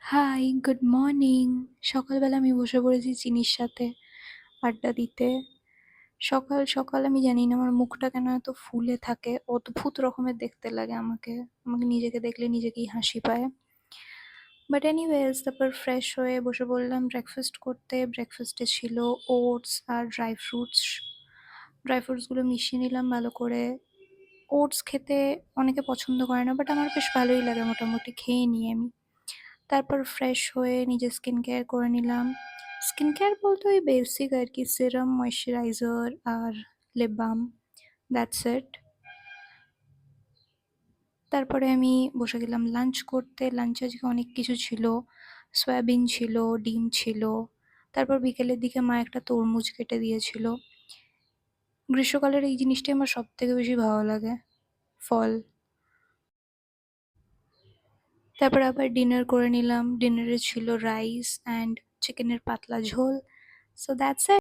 High, good morning. সকালবেলা আমি বসে পড়েছি চিনির সাথে আড্ডা দিতে। সকাল সকাল আমি জানি না আমার মুখটা কেন এত ফুলে থাকে, অদ্ভুত রকমের দেখতে লাগে আমাকে। আমাকে নিজেকে দেখলে নিজেকেই হাসি পায়। বাট এনিওয়েজ, তারপর ফ্রেশ হয়ে বসে পড়লাম ব্রেকফাস্ট করতে। ব্রেকফাস্টে ছিল ওটস আর ড্রাই ফ্রুটস। ড্রাই ফ্রুটসগুলো মিশিয়ে নিলাম ভালো করে। ওটস খেতে অনেকে পছন্দ করে না, বাট আমার বেশ ভালোই লাগে, মোটামুটি খেয়ে নিই আমি। তারপর ফ্রেশ হয়ে নিজের স্কিন কেয়ার করে নিলাম। স্কিন কেয়ার বলতে ওই বেসিক আর কি, সিরাম, ময়শ্চারাইজার আর লিপ বাম, দ্যাটস ইট। তারপরে আমি বসে গেলাম লাঞ্চ করতে। লাঞ্চে আজকে অনেক কিছু ছিল, সয়াবিন ছিল, ডিম ছিল। তারপর বিকেলের দিকে মা একটা তরমুজ কেটে দিয়েছিল। গ্রীষ্মকালের এই জিনিসটাই আমার সব থেকে বেশি ভালো লাগে, ফল। তারপর আবার ডিনার করে নিলাম। ডিনারে ছিল রাইস অ্যান্ড চিকেনের পাতলা ঝোল। So that's it.